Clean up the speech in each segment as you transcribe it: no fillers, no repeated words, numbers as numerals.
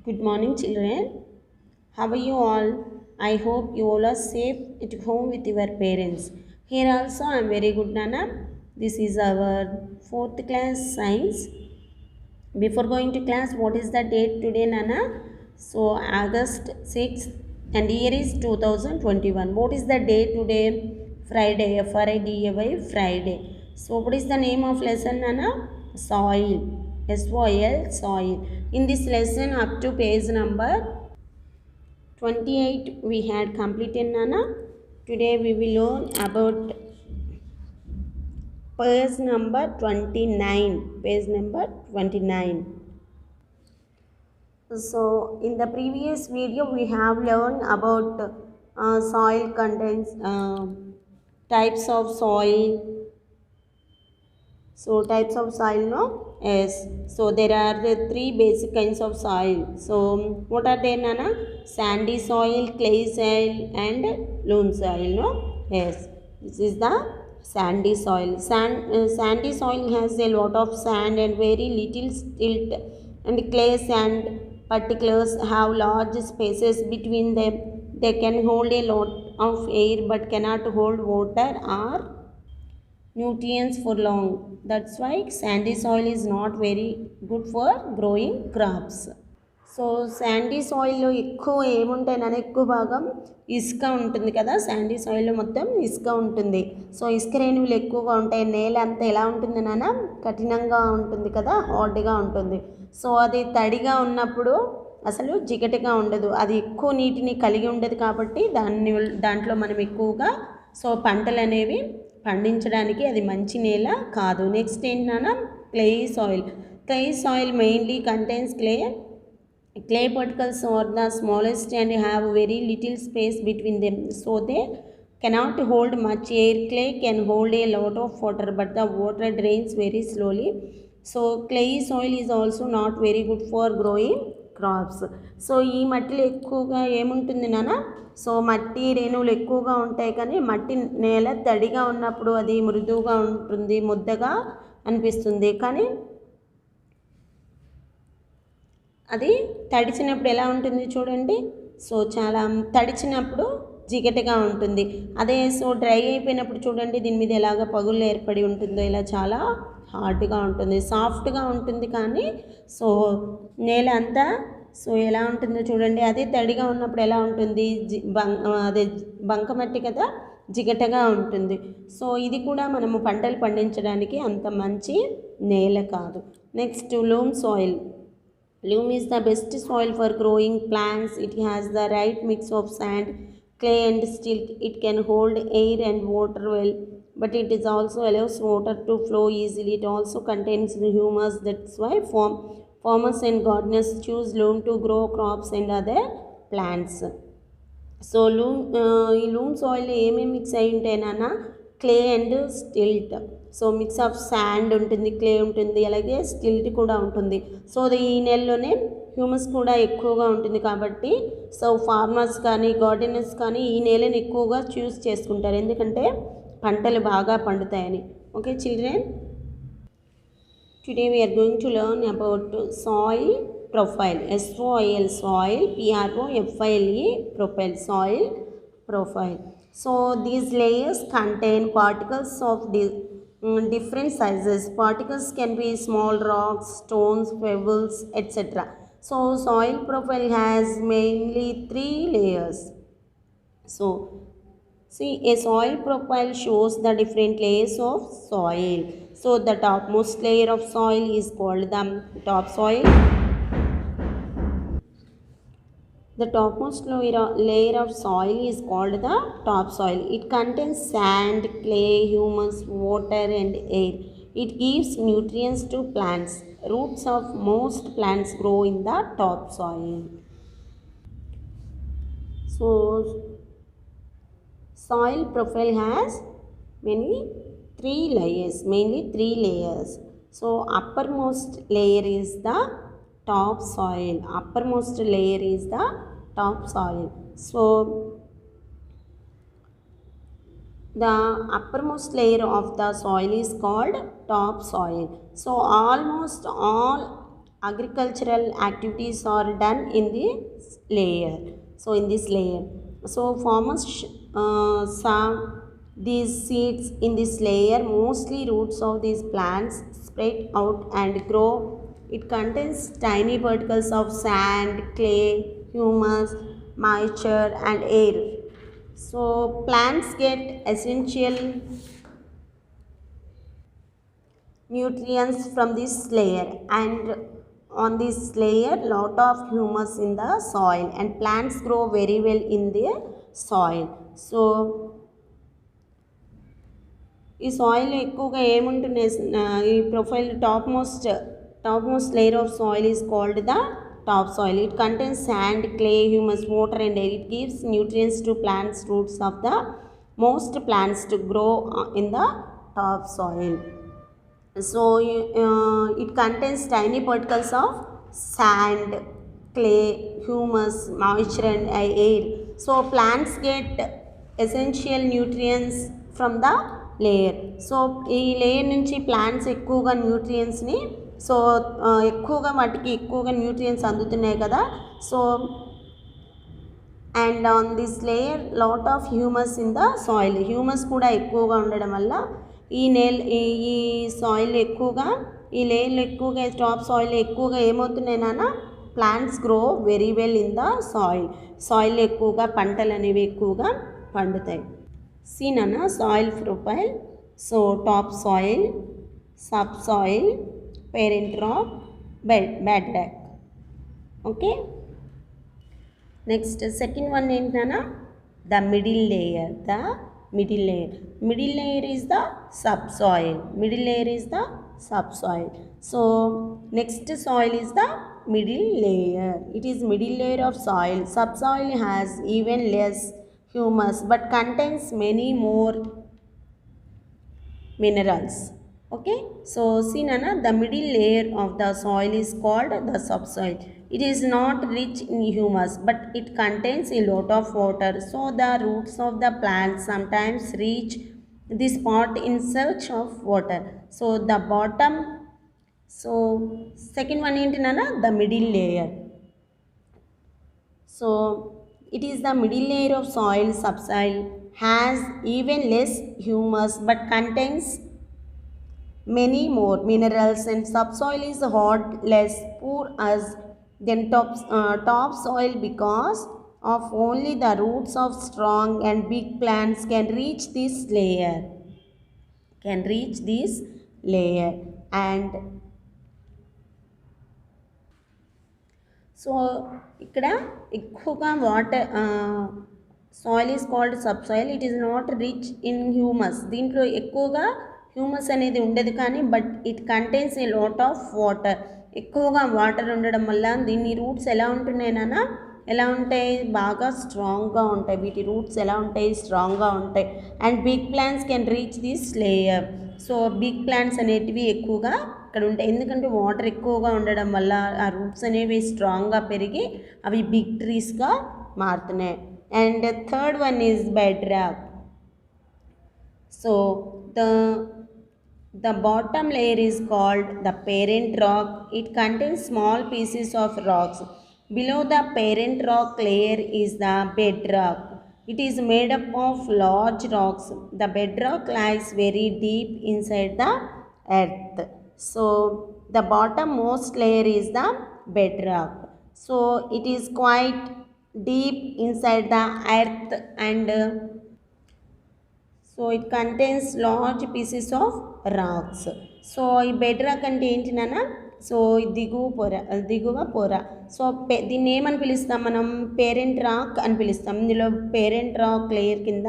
Good morning, children. How are you all? I hope you all are safe at home with your parents. Here also, I am very good, Nana. This is our fourth class science. Before going to class, what is the date today, Nana? So, August 6th, and year is 2021. What is the day today? Friday, Friday, Friday. So, what is the name of lesson, Nana? Soil. SOIL, soil. In this lesson, up to page number 28, we had completed, Nana. Today, we will learn about page number 29. Page number 29. So, in the previous video, we have learned about soil contents, types of soil. So, types of soil, no? Yes. So, there are the three basic kinds of soil. So, what are they, Nana? Sandy soil, clay soil, and loam soil, no? Yes. This is the sandy soil. Sandy soil has a lot of sand and very little silt, and clay sand particulars have large spaces between them. They can hold a lot of air but cannot hold water or nutrients for long. That's why sandy soil is not very good for growing crops. So sandy సాయిల్లో ఎక్కువ ఏముంటాయి నాన్న, ఎక్కువ భాగం ఇసుక ఉంటుంది కదా. Sandy సాయిల్లో మొత్తం ఇసుక ఉంటుంది. సో ఇసుక రేణువులు ఎక్కువగా ఉంటాయి. నేల అంతా ఎలా ఉంటుంది నాన్న, కఠినంగా ఉంటుంది కదా, హార్డ్గా ఉంటుంది. సో అది తడిగా ఉన్నప్పుడు అసలు జిగటగా ఉండదు, అది ఎక్కువ నీటిని కలిగి ఉండదు. కాబట్టి దాంట్లో మనం ఎక్కువగా సో పంటలు అనేవి పండించడానికి అది మంచి నేల కాదు. నెక్స్ట్ ఏంటన్నా, clay soil. Clay soil mainly contains clay particles are the smallest and have very little space between them, so they cannot hold much air. Clay can hold a lot of water, but the water drains very slowly. So clay soil is also not very good for growing crops. So ఈ మట్టిలో ఎక్కువగా ఏముంటుంది నాన్న, so మట్టి రేణువులు ఎక్కువగా ఉంటాయి. కానీ మట్టి నేల తడిగా ఉన్నప్పుడు అది మృదువుగా ఉంటుంది, ముద్దగా అనిపిస్తుంది. కానీ అది తడిచినప్పుడు ఎలా ఉంటుంది చూడండి. సో చాలా తడిచినప్పుడు జిగటగా ఉంటుంది. అదే సో డ్రై అయిపోయినప్పుడు చూడండి, దీని మీద ఎలాగ పగుళ్ళు ఏర్పడి ఉంటుందో ఇలా చాలా హార్డ్గా ఉంటుంది, సాఫ్ట్గా ఉంటుంది. కానీ సో నేల అంతా సో ఎలా ఉంటుందో చూడండి. అదే తడిగా ఉన్నప్పుడు ఎలా ఉంటుంది, అదే బంకమట్టి కదా, జిగటగా ఉంటుంది. సో ఇది కూడా మనము పంటలు పండించడానికి అంత మంచి నేల కాదు. Next loom soil. Loam is the best soil for growing plants. It has the right mix of sand, clay and silt. It can hold air and water well, but it is also allows water to flow easily. It also contains humus. That's why farmers and gardeners choose loam to grow crops and other plants. So ఈ loom soil ఏమేమి mix అయి ఉంటాయి నాన్న, clay and stilt. So mix of sand ఉంటుంది, clay ఉంటుంది, అలాగే stilt కూడా ఉంటుంది. సో ఈ నెలలోనే హ్యూమస్ కూడా ఎక్కువగా ఉంటుంది. కాబట్టి సో ఫార్మర్స్ కానీ గార్డెనర్స్ కానీ ఈ నేలను ఎక్కువగా చూస్ చేసుకుంటారు, ఎందుకంటే పంటలు బాగా పండుతాయని. Okay children, today we are going to learn about soil profile. SOIL, soil. PROFILE, profile, soil profile. So these layers contain particles of different sizes. Particles can be small rocks, stones, pebbles, etc. So soil profile has mainly 3 layers. So see, a soil profile shows the different layers of soil. So the topmost layer of soil is called the topsoil. The topmost layer of soil is called the topsoil. It contains sand, clay, humus, water and air. It gives nutrients to plants. Roots of most plants grow in the topsoil. So, soil profile has mainly 3 layers. So, uppermost layer is the topsoil. Uppermost layer is the topsoil. So the uppermost layer of the soil is called topsoil. So almost all agricultural activities are done in this layer. So in this layer, so farmers sow these seeds in this layer. Mostly roots of these plants spread out and grow. It contains tiny particles of sand, clay, humus, moisture and air. So plants get essential nutrients from this layer, and on this layer lot of humus in the soil, and plants grow very well in the soil. So ఈ soil ఎక్కువగా ఏముంటుంది, ఈ profile top most layer of soil is called the top soil. It contains sand, clay, humus, water and air. It gives nutrients to plants roots of the most plants to grow in the top soil. So it contains tiny particles of sand, clay, humus, moisture and air. So plants get essential nutrients from the layer. So ఈ layer నుంచి plants ఎక్కువగా న్యూట్రియంట్స్ని, so ఎక్కువగా వాటికి ఎక్కువగా nutrients అందుతున్నాయి కదా. So and on this layer lot of humus in the soil. Humus కూడా ఎక్కువగా ఉండడం వల్ల ఈ సాయిల్ ఎక్కువగా, ఈ లేయర్లో ఎక్కువగా, టాప్ సాయిల్ ఎక్కువగా ఏమవుతున్నాయి నాన్న, plants grow very well in the soil ఎక్కువగా పంటలు అనేవి ఎక్కువగా పండుతాయి. See Nana, soil profile. So top soil, subsoil, parent rock, bedrock. Okay. Next second one is Nana, the middle layer. Middle layer is the subsoil. So next soil is the middle layer. It is middle layer of soil. Subsoil has even less humus but contains many more minerals. Okay, so see Nana, the middle layer of the soil is called the subsoil. It is not rich in humus but it contains a lot of water, so the roots of the plant sometimes reach this part in search of water. So the bottom, so second one is Nana, the middle layer. So it is the middle layer of soil. Subsoil has even less humus but contains many more minerals, and subsoil is hard, less poor as than top soil because of only the roots of strong and big plants can reach this layer. And so ఇక్కడ ఎక్కువగా water, soil is called subsoil. It is not rich in humus. దీంట్లో ఎక్కువగా humus అనేది ఉండదు, కానీ but it contains a lot of water. ఎక్కువగా water ఉండడం వల్ల దీని రూట్స్ ఎలా ఉంటున్నాయి నాన్న, ఎలా ఉంటాయి, బాగా స్ట్రాంగ్గా ఉంటాయి. వీటి రూట్స్ ఎలా ఉంటాయి, స్ట్రాంగ్గా ఉంటాయి. And big plants can reach this layer. So big plants అనేటివి ఎక్కువగా ఇక్కడ ఉంటాయి, ఎందుకంటే వాటర్ ఎక్కువగా ఉండడం వల్ల ఆ రూట్స్ అనేవి స్ట్రాంగ్గా పెరిగి అవి బిగ్ ట్రీస్గా మారుతున్నాయి. And third one is bed rock. So the bottom layer is called the parent rock. It contains small pieces of rocks. Below the parent rock layer is the bedrock. It is made up of large rocks. The bedrock lies very deep inside the earth. So the bottommost layer is the bedrock. So it is quite deep inside the earth, and so it contains large pieces of rocks. So ఈ bed rock అంటే ఏంటి నాన్న, so దిగువ పొర. So దీన్ని ఏమని పిలుస్తాం మనం, పేరెంట్ రాక్ అని పిలుస్తాం. ఇందులో పేరెంట్ రాక్ లేయర్ కింద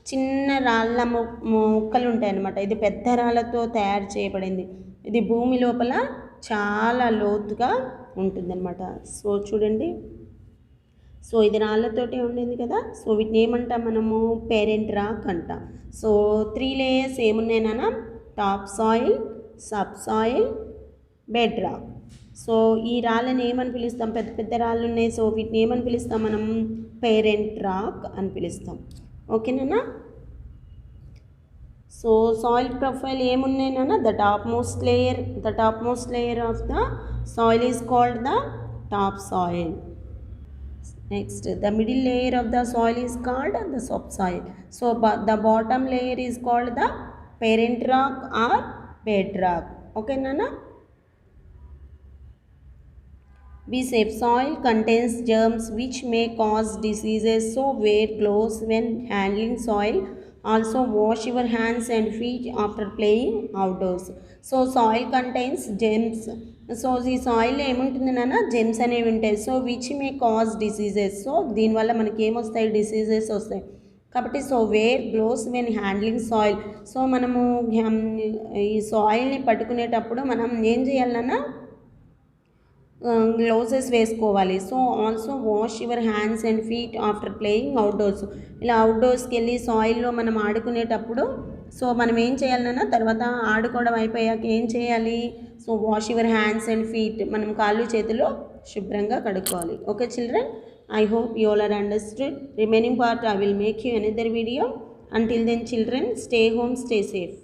చిన్న రాళ్ళ ముక్కలు ఉంటాయన్నమాట. ఇది పెద్ద రాళ్ళతో తయారు చేయబడింది. ఇది భూమి లోపల చాలా లోతుగా ఉంటుందన్నమాట. సో చూడండి, సో ఇది రాళ్ళతోటి ఉండింది కదా. సో వీటిని ఏమంటాం మనము, పేరెంట్ రాక్ అంటాం. సో 3 లేయర్స్ ఏమున్నాయి నాన్న, top soil, sub soil, bed rock. So ఈ రాళ్ళని ఏమని పిలుస్తాం, పెద్ద పెద్ద రాళ్ళు ఉన్నాయి. సో వీటిని ఏమని పిలుస్తాం మనం, పేరెంట్ రాక్ అని పిలుస్తాం. ఓకేనా. సో సాయిల్ ప్రొఫైల్ ఏమున్నాయి నాన్న, the top most layer of the soil is called the top soil. Next, the middle layer of the soil is called the subsoil. So the bottom layer is called the parent rock or bedrock. Okay nana. We say soil contains germs which may cause diseases, so wear gloves when handling soil. Also wash your hands and feet after playing outdoors. So soil contains germs. So ఈ సాయిల్లో ఏముంటుంది నాన్న, Gems అనేవి ఉంటాయి. So which may cause diseases, so దీనివల్ల మనకి ఏమొస్తాయి, diseases వస్తాయి. కాబట్టి so where gloves when handling soil. So మనము ఈ సాయిల్ని పట్టుకునేటప్పుడు మనం ఏం చేయాలన్నా గ్లౌజెస్ వేసుకోవాలి. So also wash your hands and feet after playing outdoors. ఇలా అవుట్డోర్స్కి వెళ్ళి సాయిల్లో మనం ఆడుకునేటప్పుడు సో మనం ఏం చేయాలన్నా, తర్వాత ఆడుకోవడం అయిపోయాక ఏం చేయాలి, so wash your hands and feet, మనం కాళ్ళు చేతులు శుభ్రంగా కడుక్కోవాలి. Okay children, I hope you all are understood. Remaining part I will make you another video. Until then children, stay home, stay safe.